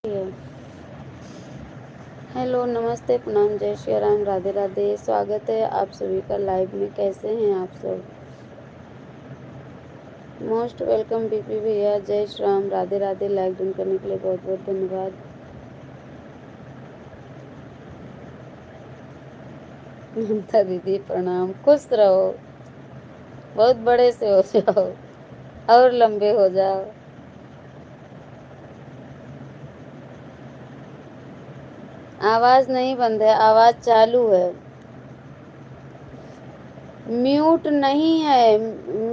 है। हेलो, नमस्ते, प्रणाम, जय श्री राम, राधे राधे। स्वागत है आप सभी का लाइव में। कैसे हैं आप सब? मोस्ट वेलकम बीपी भैया, जय श्री राम, राधे राधे। लाइक डन करने के लिए बहुत बहुत धन्यवाद। ममता दीदी प्रणाम, खुश रहो, बहुत बड़े से हो जाओ और लंबे हो जाओ। आवाज नहीं बंद है, आवाज चालू है। म्यूट नहीं है,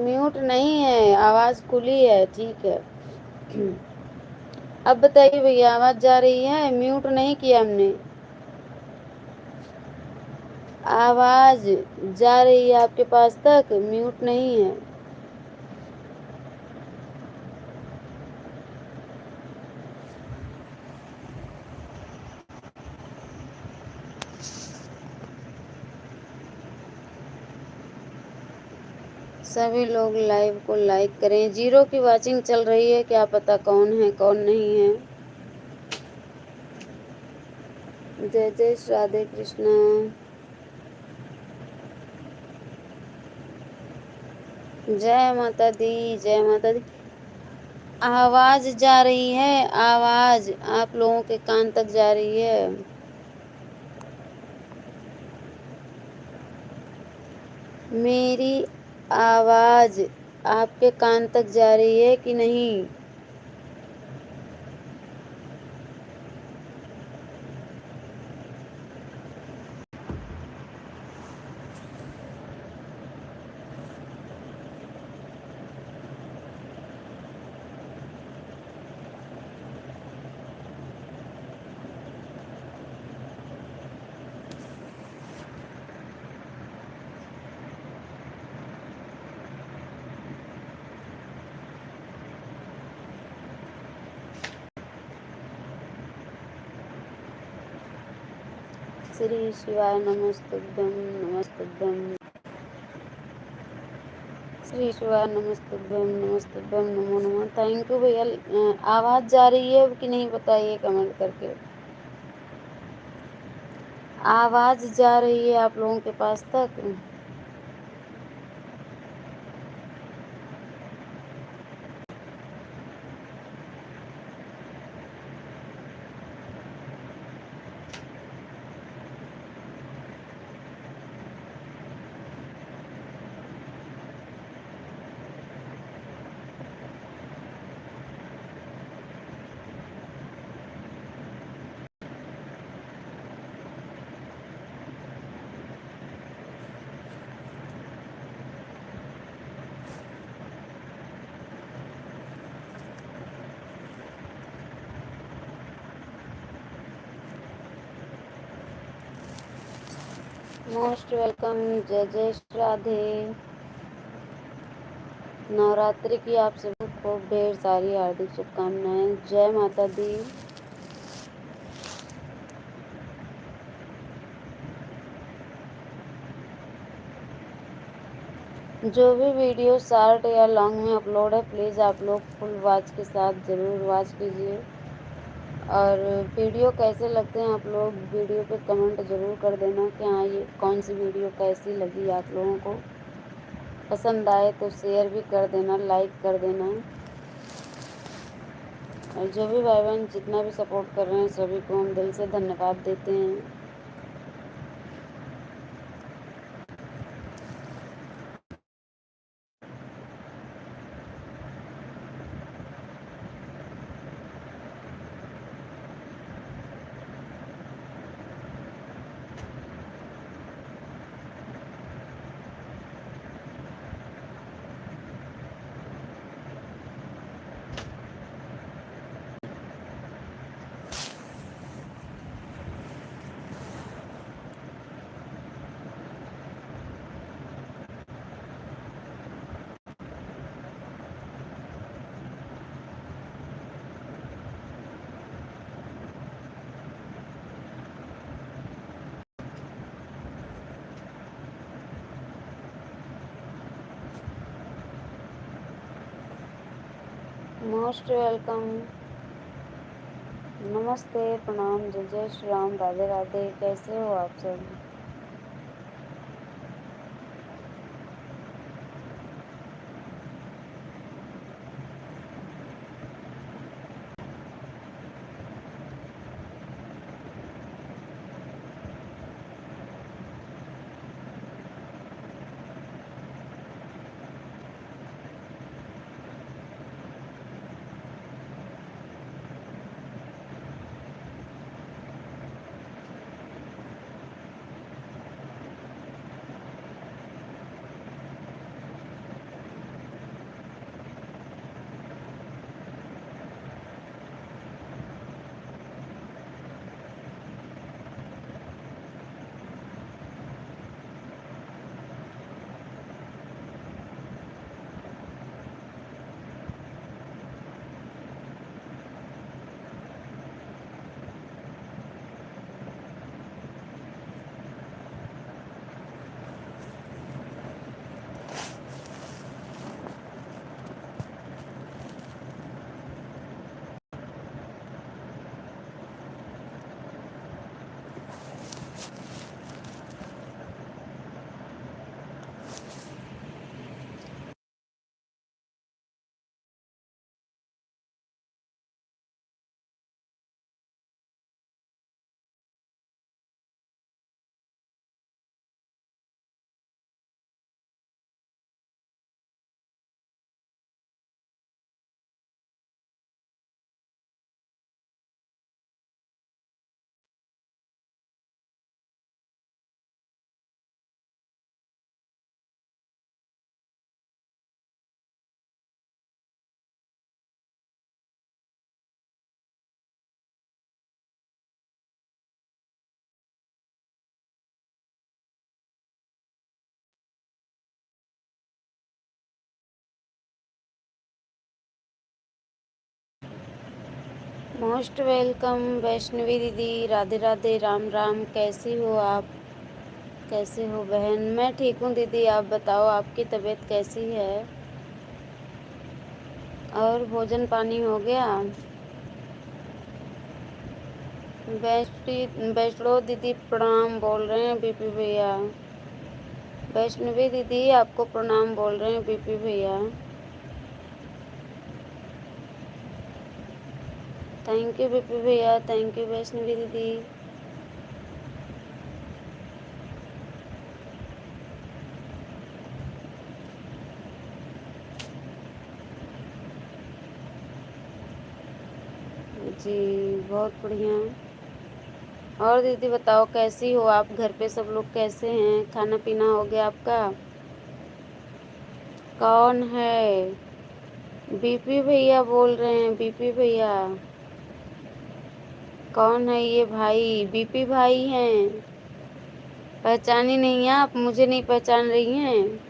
म्यूट नहीं है, आवाज खुली है। ठीक है। अब बताइए भैया, आवाज जा रही है? म्यूट नहीं किया हमने। आवाज जा रही है आपके पास तक, म्यूट नहीं है। सभी लोग लाइव को लाइक करें। जीरो की वाचिंग चल रही है, क्या पता कौन है कौन नहीं है। जय जय श्री राधे कृष्णा। जय माता दी, जय माता दी। आवाज जा रही है, आवाज आप लोगों के कान तक जा रही है। मेरी आवाज आपके कान तक जा रही है कि नहीं? श्री शिवाय नमस्तुभ्यं, नमस्तुभ्यं। श्री शिवाय नमस्तुभ्यं, नमस्तुभ्यं, नमो नमः। थैंक यू भैया। आवाज जा रही है कि नहीं बताइए कमेंट करके। आवाज जा रही है आप लोगों के पास तक? Most welcome. जय जय श्री राधे। नवरात्रि की आप सभी को खूब ढेर सारी हार्दिक शुभकामनाएं। जय माता दी। जो भी वीडियो शॉर्ट या लॉन्ग में अपलोड है, प्लीज़ आप लोग फुल वॉच के साथ ज़रूर वॉच कीजिए। और वीडियो कैसे लगते हैं आप लोग वीडियो पे कमेंट ज़रूर कर देना कि हाँ ये कौन सी वीडियो कैसी लगी आप लोगों को। पसंद आए तो शेयर भी कर देना, लाइक कर देना। और जो भी भाई बहन जितना भी सपोर्ट कर रहे हैं सभी को हम दिल से धन्यवाद देते हैं। Most welcome. नमस्ते, प्रणाम, जय जय श्री राम, राधे राधे। कैसे हो आप सब? मोस्ट वेलकम वैष्णवी दीदी, राधे राधे, राम राम। कैसी हो आप? कैसे हो बहन? मैं ठीक हूँ दीदी, आप बताओ आपकी तबीयत कैसी है? और भोजन पानी हो गया? वैष्णो दीदी प्रणाम बोल रहे हैं बीपी भैया। वैष्णवी दीदी आपको प्रणाम बोल रहे हैं बीपी भैया। थैंक यू बीपी भैया, थैंक यू वैष्णवी दीदी। जी बहुत बढ़िया। और दीदी बताओ कैसी हो आप? घर पे सब लोग कैसे हैं? खाना पीना हो गया आपका? कौन है? बीपी भैया बोल रहे हैं, बीपी भैया। कौन है ये भाई? बीपी भाई हैं। पहचानी नहीं आप? मुझे नहीं पहचान रही हैं?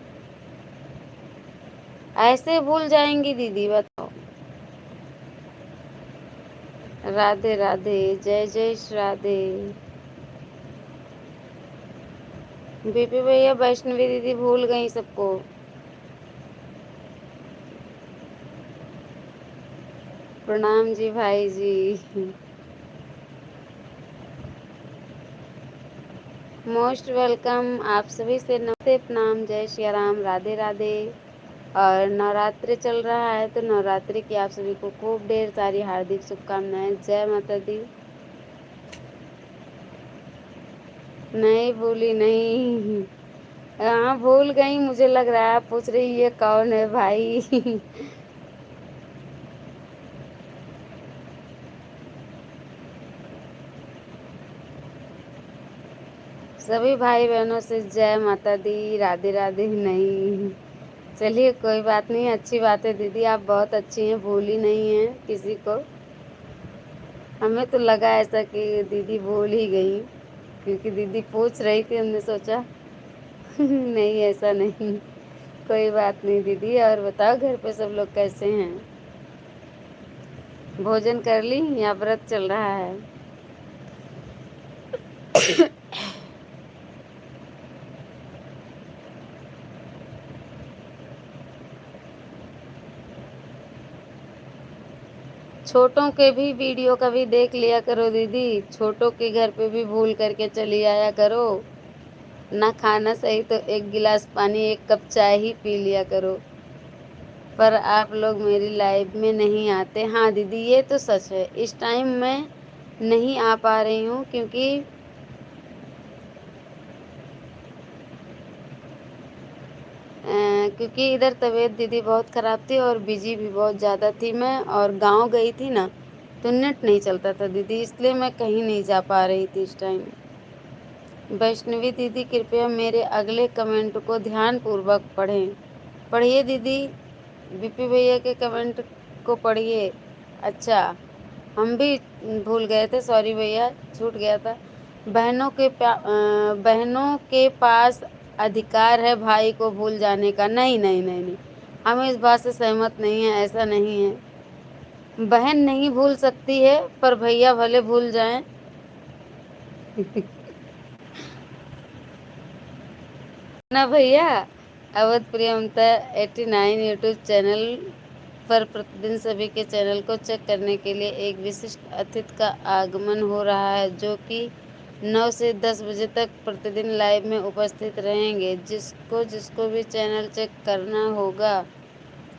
ऐसे भूल जाएंगी दीदी, बताओ। राधे राधे, जय जय श्री राधे। बीपी भैया वैष्णवी दीदी भूल गई सबको। प्रणाम जी भाई जी। मोस्ट वेलकम आप सभी से नमस्ते, प्रणाम, जय श्री राम, राधे राधे। और नवरात्रि चल रहा है तो नवरात्रि की आप सभी को खूब ढेर सारी हार्दिक शुभकामनाएं। जय माता दी। नहीं भूली नहीं। हाँ भूल गई, मुझे लग रहा है। आप पूछ रही है कौन है भाई? सभी भाई बहनों से जय माता दी, राधे राधे। नहीं, चलिए कोई बात नहीं, अच्छी बात है दीदी, आप बहुत अच्छी हैं, भूली नहीं हैं किसी को। हमें तो लगा ऐसा कि दीदी भूल ही गई, क्योंकि दीदी पूछ रही थी, हमने सोचा। नहीं ऐसा नहीं, कोई बात नहीं दीदी। और बताओ घर पे सब लोग कैसे हैं? भोजन कर ली या व्रत चल रहा है? छोटों के भी वीडियो कभी देख लिया करो दीदी, छोटों के घर पे भी भूल करके चली आया करो। ना खाना सही तो एक गिलास पानी, एक कप चाय ही पी लिया करो। पर आप लोग मेरी लाइफ में नहीं आते। हाँ दीदी, ये तो सच है, इस टाइम मैं नहीं आ पा रही हूँ क्योंकि क्योंकि इधर तबीयत दीदी बहुत ख़राब थी और बिजी भी बहुत ज़्यादा थी मैं, और गांव गई थी ना, तो नेट नहीं चलता था दीदी, इसलिए मैं कहीं नहीं जा पा रही थी इस टाइम। वैष्णवी दीदी, कृपया मेरे अगले कमेंट को ध्यान पूर्वक पढ़ें। पढ़िए दीदी, बीपी भैया के कमेंट को पढ़िए। अच्छा, हम भी भूल गए थे, सॉरी भैया, छूट गया था। बहनों के पास अधिकार है भाई को भूल जाने का। नहीं नहीं नहीं नहीं, हम इस बात से सहमत नहीं है, ऐसा नहीं है। बहन नहीं भूल सकती है, पर भैया भले भूल जाएं। ना भैया, अवध प्रियमता 89 यूट्यूब चैनल पर प्रतिदिन सभी के चैनल को चेक करने के लिए एक विशिष्ट अतिथि का आगमन हो रहा है, जो कि 9 से 10 बजे तक प्रतिदिन लाइव में उपस्थित रहेंगे। जिसको जिसको भी चैनल चेक करना होगा,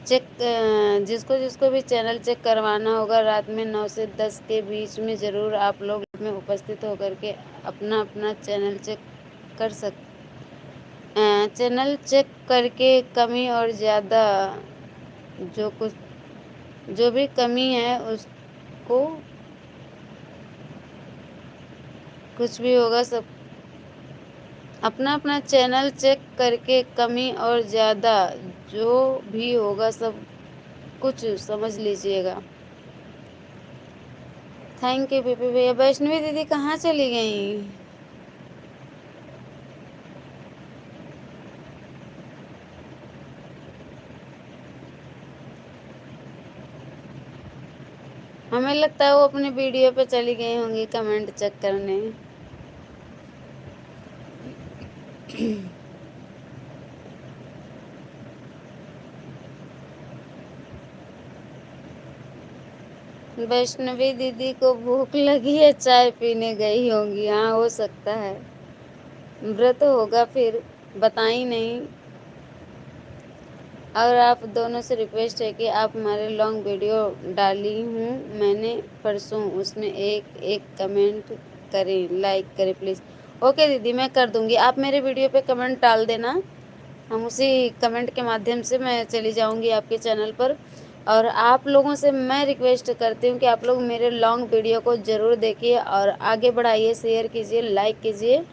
जिसको जिसको भी चैनल चेक करवाना होगा, रात में 9 से 10 के बीच में ज़रूर आप लोग में उपस्थित होकर के अपना अपना चैनल चेक कर सकते। चैनल चेक करके कमी और ज़्यादा जो कुछ जो भी कमी है उसको, कुछ भी होगा सब अपना अपना चैनल चेक करके कमी और ज़्यादा जो भी होगा सब कुछ समझ लीजिएगा। थैंक यू पीपी भैया। वैष्णवी दीदी कहाँ चली गई? हमें लगता है वो अपने वीडियो पे चली गई होंगी कमेंट चेक करने। वैष्णवी दीदी को भूख लगी है, चाय पीने गई होंगी। हाँ, हो सकता है, व्रत होगा फिर, बताई नहीं। और आप दोनों से रिक्वेस्ट है कि आप हमारे लॉन्ग वीडियो डाली हूँ मैंने परसों, उसमें एक एक कमेंट करें, लाइक करें प्लीज़। ओके दीदी, मैं कर दूँगी, आप मेरे वीडियो पे कमेंट डाल देना, हम उसी कमेंट के माध्यम से मैं चली जाऊँगी आपके चैनल पर। और आप लोगों से मैं रिक्वेस्ट करती हूँ कि आप लोग मेरे लॉन्ग वीडियो को ज़रूर देखिए और आगे बढ़ाइए, शेयर कीजिए, लाइक कीजिए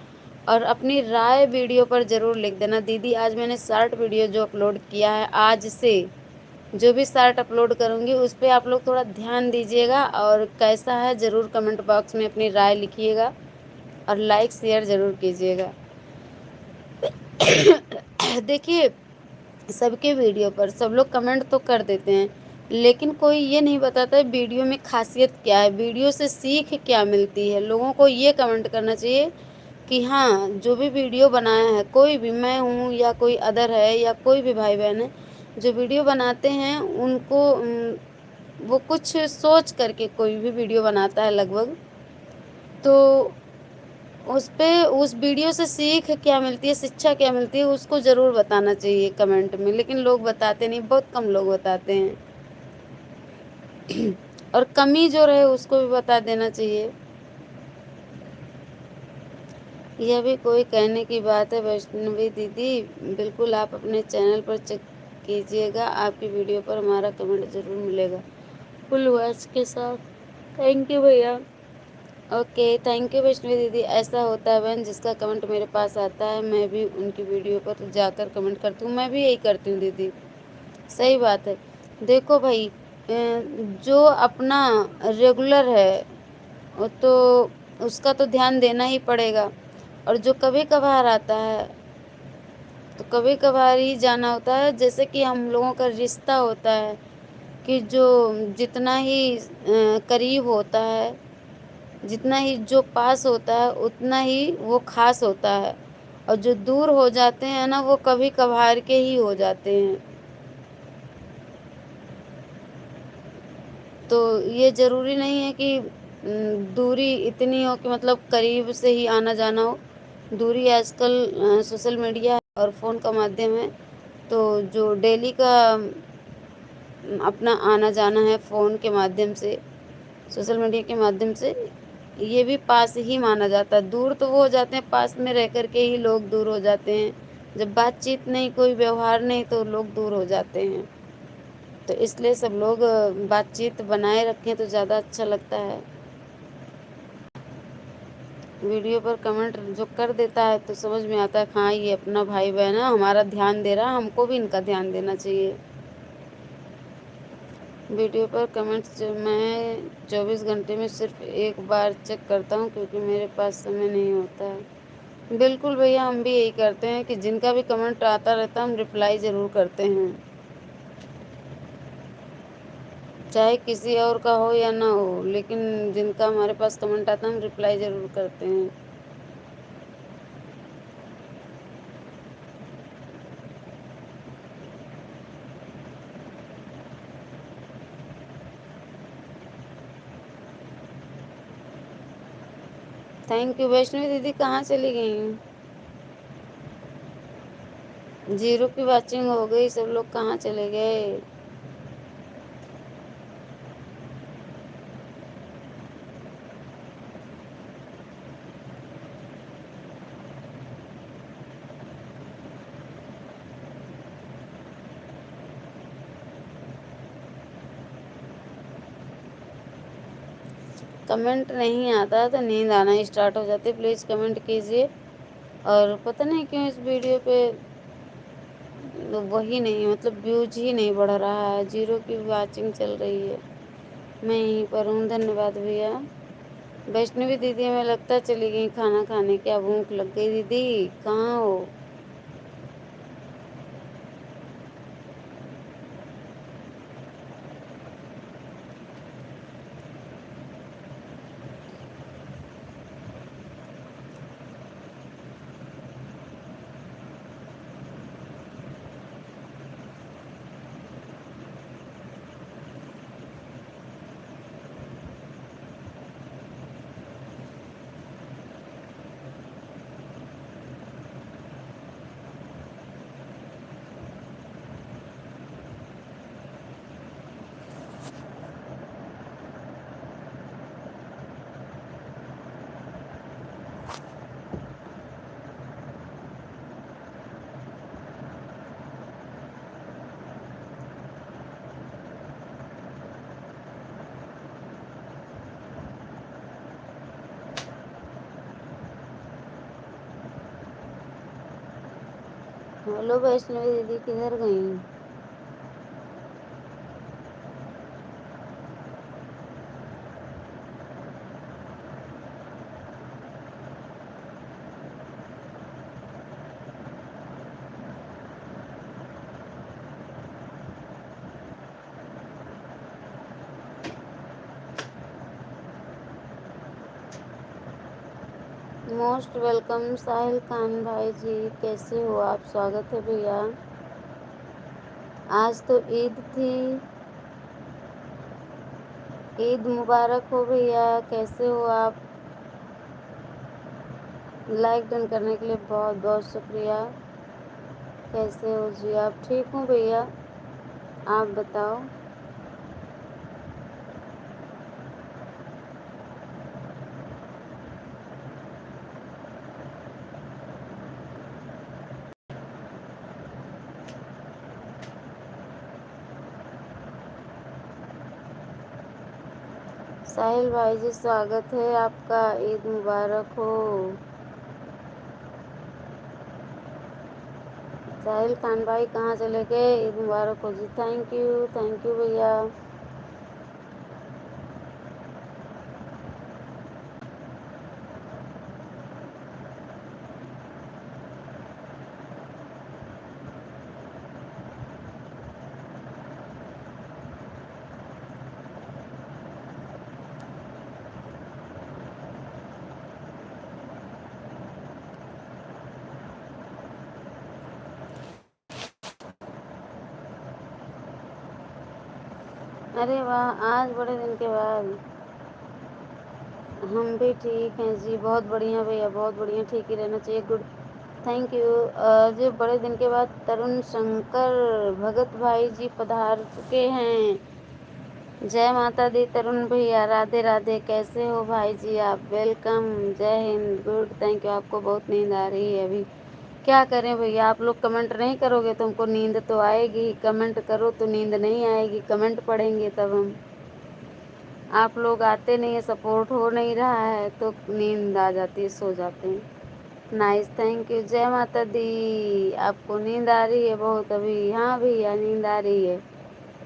और अपनी राय वीडियो पर ज़रूर लिख देना। दीदी, आज मैंने शॉर्ट वीडियो जो अपलोड किया है, आज से जो भी शॉर्ट अपलोड करूँगी उस पर आप लोग थोड़ा ध्यान दीजिएगा और कैसा है ज़रूर कमेंट बॉक्स में अपनी राय लिखिएगा और लाइक शेयर ज़रूर कीजिएगा। देखिए, सबके वीडियो पर सब लोग कमेंट तो कर देते हैं, लेकिन कोई ये नहीं बताता है वीडियो में खासियत क्या है, वीडियो से सीख क्या मिलती है। लोगों को ये कमेंट करना चाहिए कि हाँ, जो भी वीडियो बनाया है, कोई भी, मैं हूँ या कोई अदर है या कोई भी भाई बहन है, जो वीडियो बनाते हैं उनको वो कुछ सोच करके कोई भी वीडियो बनाता है लगभग, तो उस पे उस वीडियो से सीख क्या मिलती है, शिक्षा क्या मिलती है, उसको ज़रूर बताना चाहिए कमेंट में। लेकिन लोग बताते नहीं, बहुत कम लोग बताते हैं। और कमी जो रहे उसको भी बता देना चाहिए। यह भी कोई कहने की बात है वैष्णवी दीदी? बिल्कुल, आप अपने चैनल पर चेक कीजिएगा, आपकी वीडियो पर हमारा कमेंट ज़रूर मिलेगा फुल वॉच के साथ। थैंक यू भैया। ओके, थैंक यू वैष्णवी दीदी। ऐसा होता है बहन, जिसका कमेंट मेरे पास आता है मैं भी उनकी वीडियो पर जाकर कमेंट करती हूँ, मैं भी यही करती हूँ दीदी, सही बात है। देखो भाई, जो अपना रेगुलर है वो तो उसका तो ध्यान देना ही पड़ेगा, और जो कभी कभार आता है तो कभी कभार ही जाना होता है। जैसे कि हम लोगों का रिश्ता होता है कि जो जितना ही करीब होता है, जितना ही जो पास होता है उतना ही वो खास होता है, और जो दूर हो जाते हैं ना, वो कभी कभार के ही हो जाते हैं। तो ये ज़रूरी नहीं है कि दूरी इतनी हो कि मतलब करीब से ही आना-जाना हो। दूरी आजकल सोशल मीडिया और फ़ोन का माध्यम है, तो जो डेली का अपना आना-जाना है फ़ोन के माध्यम से, सोशल मीडिया के माध्यम से, ये भी पास ही माना जाता है। दूर तो वो हो जाते हैं, पास में रह कर के ही लोग दूर हो जाते हैं। जब बातचीत नहीं, कोई व्यवहार नहीं, तो लोग दूर हो जाते हैं। तो इसलिए सब लोग बातचीत बनाए रखें तो ज़्यादा अच्छा लगता है। वीडियो पर कमेंट जो कर देता है तो समझ में आता है हाँ ये अपना भाई बहन है, हमारा ध्यान दे रहा है, हमको भी इनका ध्यान देना चाहिए। वीडियो पर कमेंट्स जो मैं 24 घंटे में सिर्फ एक बार चेक करता हूँ क्योंकि मेरे पास समय नहीं होता है। बिल्कुल भैया, हम भी यही करते हैं कि जिनका भी कमेंट आता रहता है हम रिप्लाई ज़रूर करते हैं, चाहे किसी और का हो या ना हो, लेकिन जिनका हमारे पास कमेंट आता है हम रिप्लाई ज़रूर करते हैं। Thank you. वैष्णवी दीदी कहाँ चली गई? जीरो की वॉचिंग हो गई, सब लोग कहाँ चले गए? कमेंट नहीं आता तो नींद आना स्टार्ट हो जाती है। प्लीज़ कमेंट कीजिए। और पता नहीं क्यों इस वीडियो पे वही नहीं, मतलब व्यूज ही नहीं बढ़ रहा है, जीरो की वॉचिंग चल रही है। मैं यहीं पर हूँ। धन्यवाद भैया। वैष्णवी दीदी हमें लगता है चली गई खाना खाने। क्या भूख लग गई दीदी? कहाँ हो? हेलो वैष्णवी दीदी, किधर गई? मोस्ट वेलकम साहिल खान भाई जी, कैसे हो आप? स्वागत है भैया। आज तो ईद थी, ईद मुबारक हो भैया। कैसे हो आप? लाइक डन करने के लिए बहुत बहुत शुक्रिया। कैसे हो जी आप? ठीक हूँ भैया, आप बताओ। साहिल भाई जी स्वागत है आपका, ईद मुबारक हो। साहिल खान भाई कहाँ चले गए? ईद मुबारक हो जी। थैंक यू भैया। अरे वाह! आज बड़े दिन के बाद। हम भी ठीक हैं जी, बहुत बढ़िया भैया, बहुत बढ़िया, ठीक ही रहना चाहिए, गुड। Thank you. जी बड़े दिन के बाद तरुण शंकर भगत भाई जी पधार चुके हैं। जय माता दी तरुण भैया, राधे राधे, कैसे हो भाई जी आप? वेलकम, जय हिंद, गुड, थैंक यू। आपको बहुत नींद आ रही है अभी, क्या करें भैया, आप लोग कमेंट नहीं करोगे तो हमको नींद तो आएगी, कमेंट करो तो नींद नहीं आएगी, कमेंट पढ़ेंगे तब हम। आप लोग आते नहीं है, सपोर्ट हो नहीं रहा है तो नींद आ जाती है, सो जाते हैं। Nice, thank you. जय माता दी। आपको नींद आ रही है बहुत अभी? हाँ भैया, नींद आ रही है।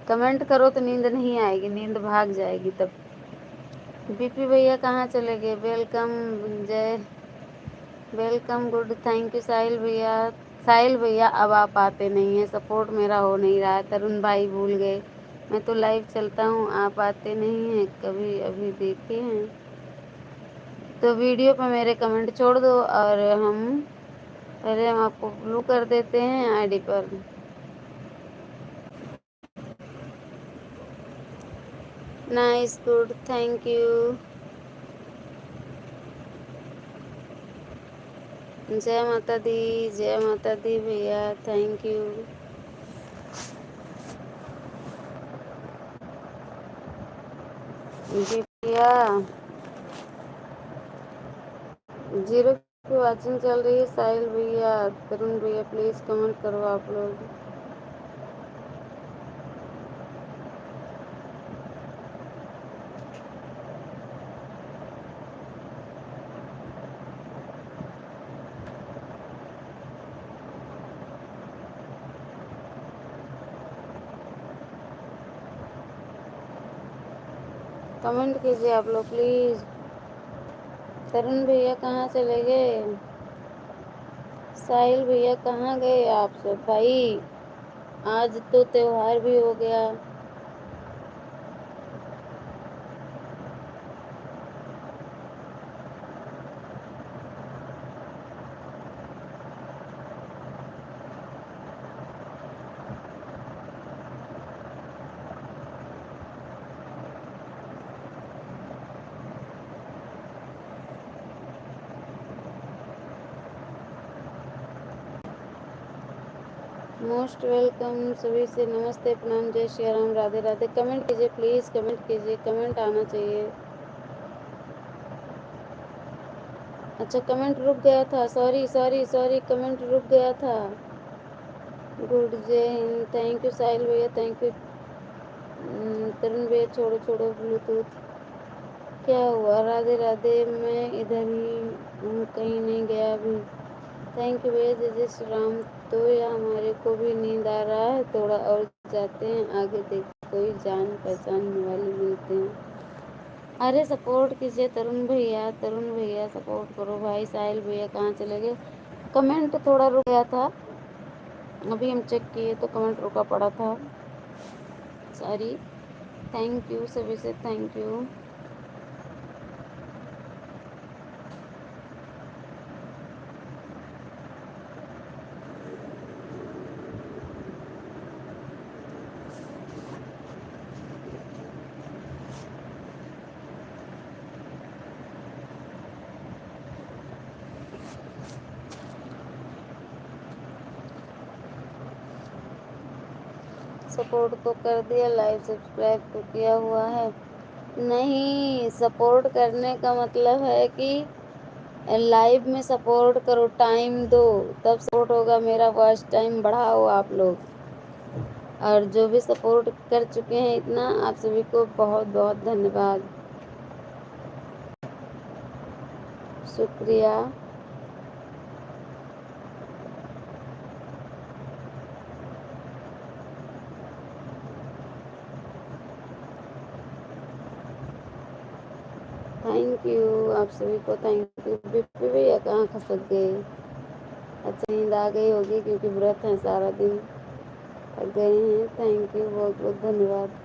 कमेंट करो तो नींद नहीं आएगी, नींद भाग जाएगी तब। बीपी भैया कहाँ चले गए? वेलकम, जय, वेलकम, गुड, थैंक यू। साहिल भैया, साहिल भैया अब आप आते नहीं हैं, सपोर्ट मेरा हो नहीं रहा है। तरुण भाई भूल गए, मैं तो लाइव चलता हूँ, आप आते नहीं हैं कभी, अभी देखे हैं तो वीडियो पे मेरे कमेंट छोड़ दो और पहले हम आपको ब्लू कर देते हैं आईडी पर। Nice, good, thank you. जय माता दी, जय माता दी भैया, थैंक यू। जी भैया, 0 की वॉचिंग चल रही है। साहिल भैया, तरुण भैया, प्लीज कमेंट करो आप लोग। कमेंट कीजिए आप लोग प्लीज। तरुण भैया कहाँ चले गए? साहिल भैया कहाँ गए आप सब भाई? आज तो त्योहार भी हो गया। मोस्ट वेलकम सभी से, नमस्ते, प्रणाम, जय श्री राम, राधे राधे। कमेंट कीजिए प्लीज, कमेंट कीजिए, कमेंट आना चाहिए। अच्छा, कमेंट रुक गया था, सॉरी सॉरी सॉरी, कमेंट रुक गया था। गुड, जय हिंद, थैंक यू साहिल भैया, थैंक यू। तरुण भैया छोड़ो छोड़ो ब्लूटूथ, क्या हुआ? राधे राधे, मैं इधर ही हूँ, कहीं नहीं गया अभी। थैंक यू भैया, जय जय श्री राम। तो या हमारे को भी नींद आ रहा है, थोड़ा और जाते हैं आगे, देखते कोई जान पहचान वाली मिलते हैं। अरे सपोर्ट कीजिए तरुण भैया, तरुण भैया सपोर्ट करो भाई। साहिल भैया कहाँ चले गए? कमेंट थोड़ा रुक गया था, अभी हम चेक किए तो कमेंट रुका पड़ा था, सॉरी। थैंक यू सभी से, थैंक यू। सपोर्ट तो कर दिया, लाइव सब्सक्राइब तो किया हुआ है। नहीं, सपोर्ट करने का मतलब है कि लाइव में सपोर्ट करो, टाइम दो, तब सपोर्ट होगा। मेरा वॉच टाइम बढ़ाओ आप लोग। और जो भी सपोर्ट कर चुके हैं इतना, आप सभी को बहुत बहुत धन्यवाद, शुक्रिया। थैंक यू आप सभी को, थैंक यू। बिप्पी भैया कहाँ खसक गए? अच्छा, नींद आ गई होगी क्योंकि व्रत है, सारा दिन थक गए हैं। थैंक यू, बहुत बहुत धन्यवाद।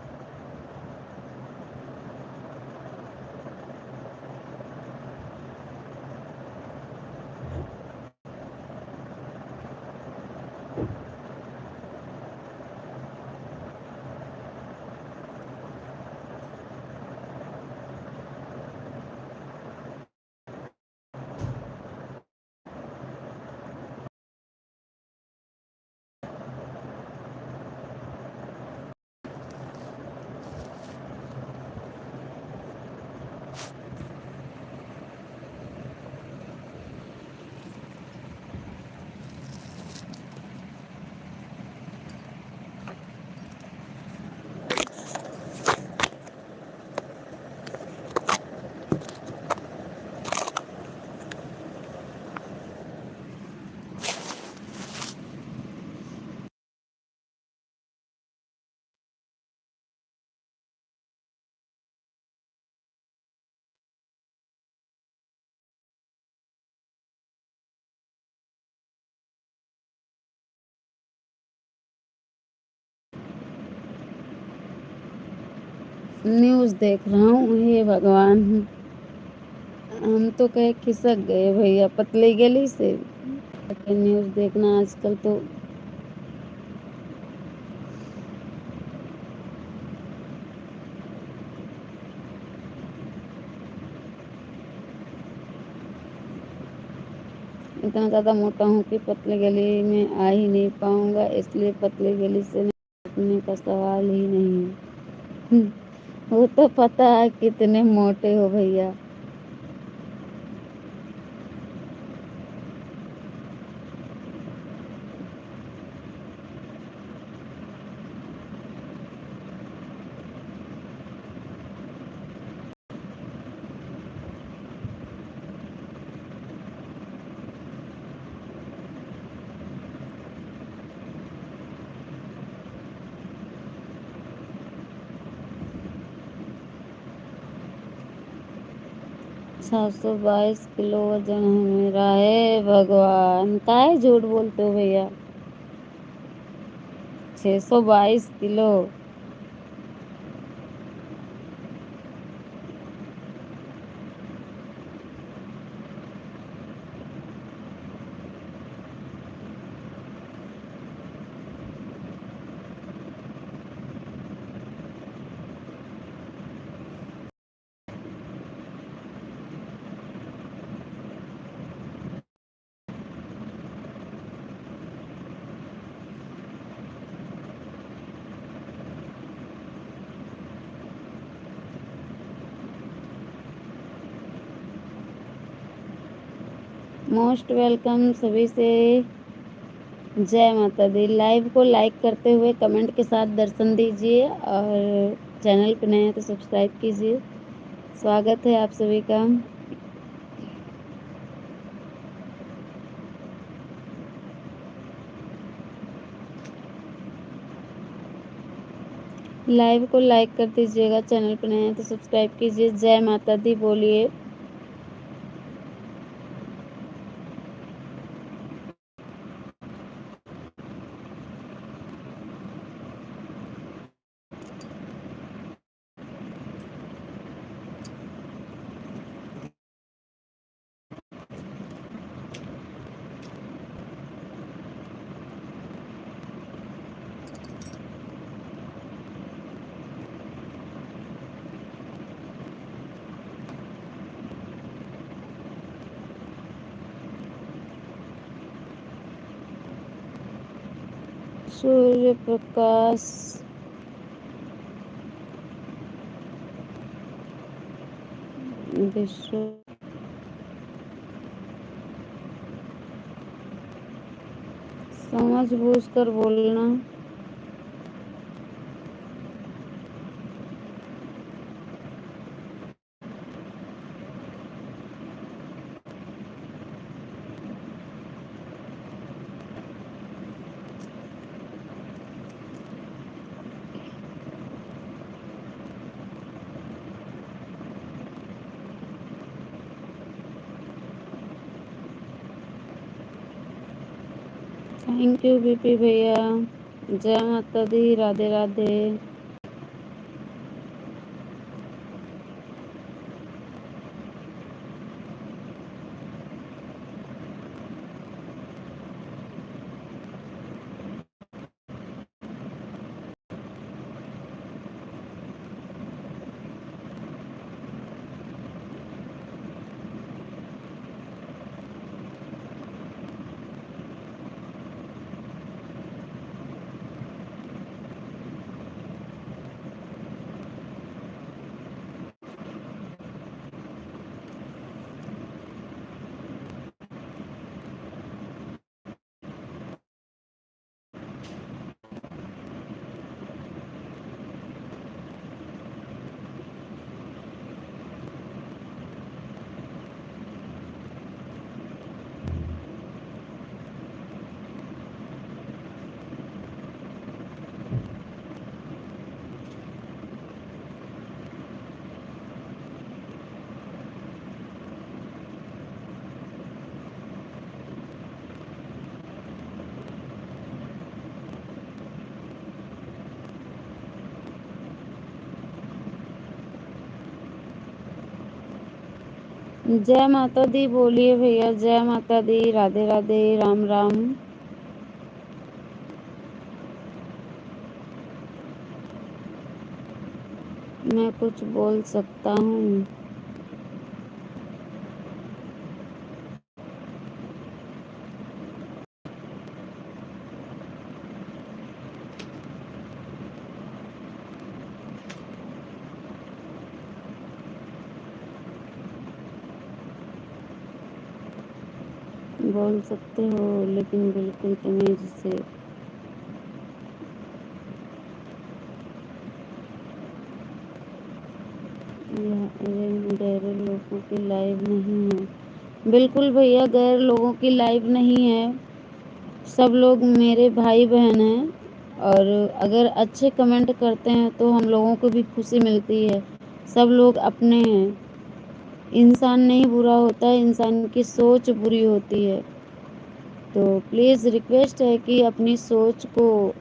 न्यूज़ देख रहा हूँ, हे भगवान! हम तो कहे खिसक गए भैया पतली गली से। न्यूज़ देखना आजकल तो इतना ज़्यादा मोटा हूँ कि पतली गली में आ ही नहीं पाऊँगा, इसलिए पतली गली से निपटने का सवाल ही नहीं है। वो तो पता है कितने मोटे हो भैया। सात सौ 22 किलो वजन है मेरा। है भगवान, काहे झूठ बोलते हो भैया? 622 किलो। मोस्ट वेलकम सभी से। जय माता दी। लाइव को लाइक करते हुए कमेंट के साथ दर्शन दीजिए और चैनल पे नए हैं तो सब्सक्राइब कीजिए। स्वागत है आप सभी का। लाइव को लाइक कर दीजिएगा, चैनल पे नए हैं तो सब्सक्राइब कीजिए। जय माता दी बोलिए। सूर्य प्रकाश विश्व समझ बूझ कर बोलना। थैंक यू बीपी भैया। जय माता दी। राधे राधे। जय माता दी बोलिए भैया, जय माता दी, राधे राधे, राम राम। मैं कुछ बोल सकता हूँ? बोल सकते हो, लेकिन बिल्कुल तमीज से। यह गैर लोगों की लाइव नहीं है। बिल्कुल भैया, गैर लोगों की लाइव नहीं है। सब लोग मेरे भाई बहन हैं, और अगर अच्छे कमेंट करते हैं तो हम लोगों को भी खुशी मिलती है। सब लोग अपने हैं। इंसान नहीं बुरा होता है, इंसान की सोच बुरी होती है। तो प्लीज़ रिक्वेस्ट है कि अपनी सोच को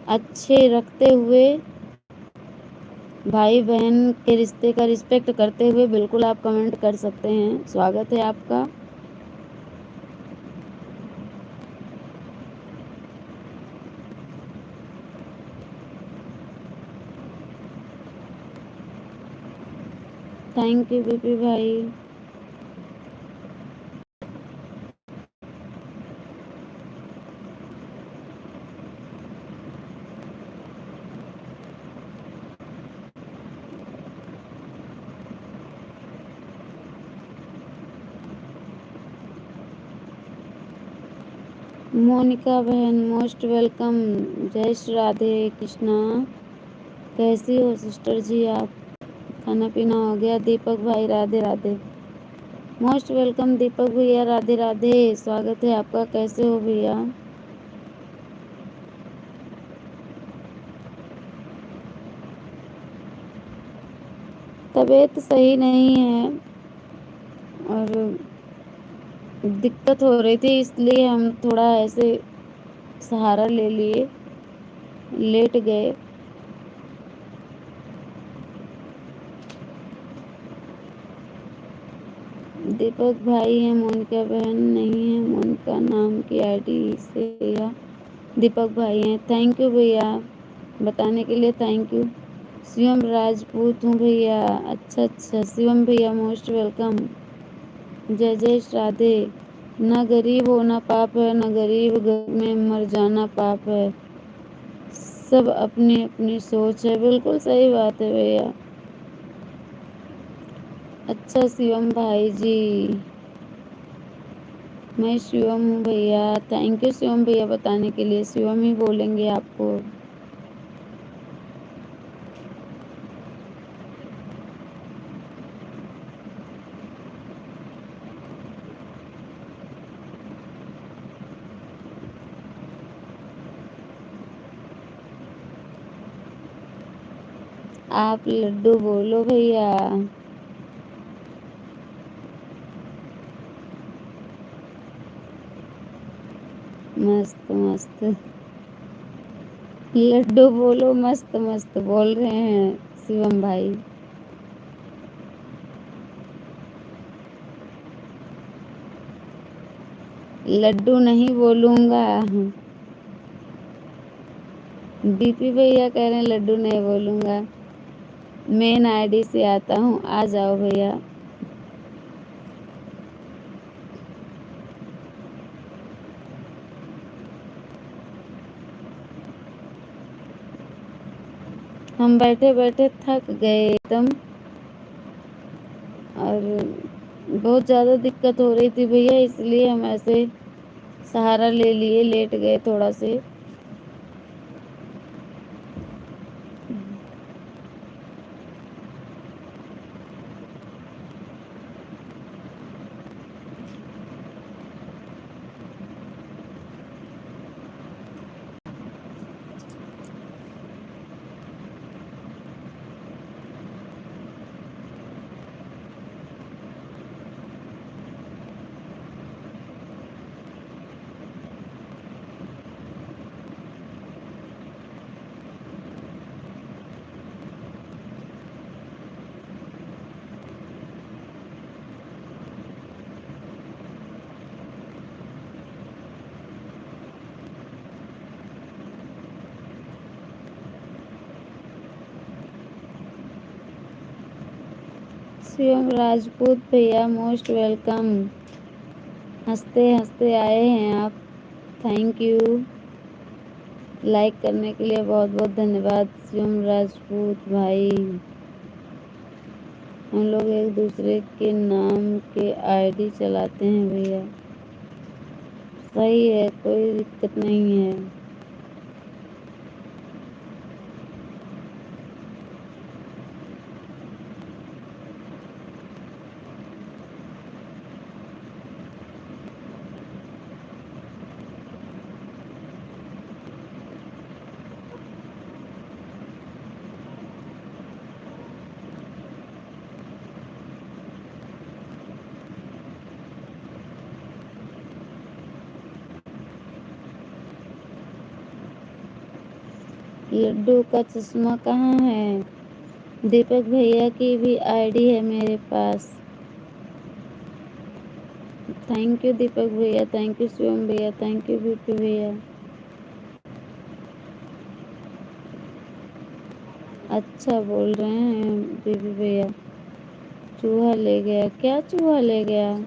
अच्छे रखते हुए, भाई बहन के रिश्ते का रिस्पेक्ट करते हुए बिल्कुल आप कमेंट कर सकते हैं। स्वागत है आपका। थैंक यू बीपी भाई। मोनिका बहन मोस्ट वेलकम। जय श्री राधे कृष्णा। कैसी हो सिस्टर जी आप? खाना पीना हो गया? दीपक भाई राधे राधे। मोस्ट वेलकम दीपक भैया, राधे राधे, स्वागत है आपका। कैसे हो भैया? तबीयत सही नहीं है और दिक्कत हो रही थी, इसलिए हम थोड़ा ऐसे सहारा ले लिए, लेट गए। दीपक भाई है, मोनिका बहन नहीं है। मोनिका नाम की आईडी से या दीपक भाई हैं। थैंक यू भैया, बताने के लिए थैंक यू। शिवम राजपूत हूँ भैया। अच्छा अच्छा शिवम भैया मोस्ट वेलकम। जय जय राधे। ना गरीब होना पाप है, ना गरीब घर में मर जाना पाप है। सब अपनी अपनी सोच है। बिल्कुल सही बात है भैया। अच्छा शिवम भाई जी, मैं शिवम हूँ भैया। थैंक यू शिवम भैया, बताने के लिए। शिवम ही बोलेंगे आपको। आप लड्डू बोलो भैया। मस्त मस्त लड्डू बोलो, मस्त मस्त बोल रहे हैं शिवम भाई। लड्डू नहीं बोलूँगा। बीपी भैया कह रहे हैं लड्डू नहीं बोलूँगा। मेन आईडी से आता हूँ, आ जाओ भैया। हम बैठे बैठे थक गए एकदम, और बहुत ज़्यादा दिक्कत हो रही थी भैया, इसलिए हम ऐसे सहारा ले लिए, लेट गए थोड़ा से। शिवम राजपूत भैया मोस्ट वेलकम। हंसते हंसते आए हैं आप। Thank you. लाइक करने के लिए बहुत बहुत धन्यवाद शिवम राजपूत भाई। हम लोग एक दूसरे के नाम के आईडी चलाते हैं भैया। सही है, कोई दिक्कत नहीं है। लड्डू का चश्मा कहाँ है? दीपक भैया की भी आईडी है मेरे पास। थैंक यू दीपक भैया, थैंक यू शिवम भैया, थैंक यू बीपी भैया। अच्छा बोल रहे हैं बीपी भैया। चूहा ले गया? क्या चूहा ले गया?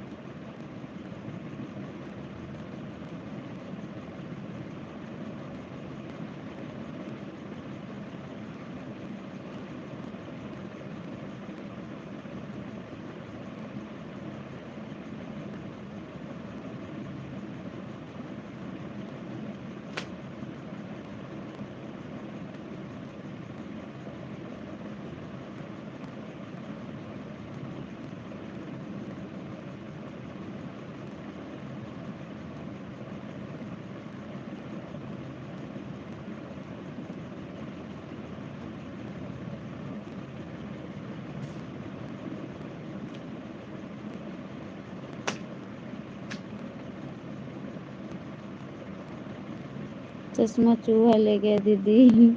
चश्मा चूहा ले गया दीदी।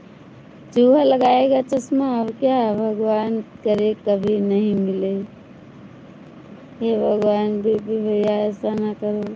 चूहा लगाएगा चश्मा, अब क्या, भगवान करे कभी नहीं मिले। हे भगवान बीपी भैया ऐसा ना करो।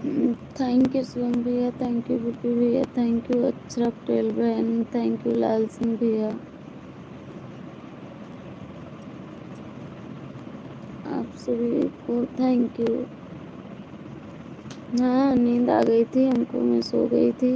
थैंक यू शिवम भैया, थैंक यू विपी भैया, थैंक यू अक्षरा पटेल बहन, थैंक यू लाल सिंह भैया, आप सभी को थैंक यू। हाँ नींद आ गई थी हमको, मैं सो गई थी।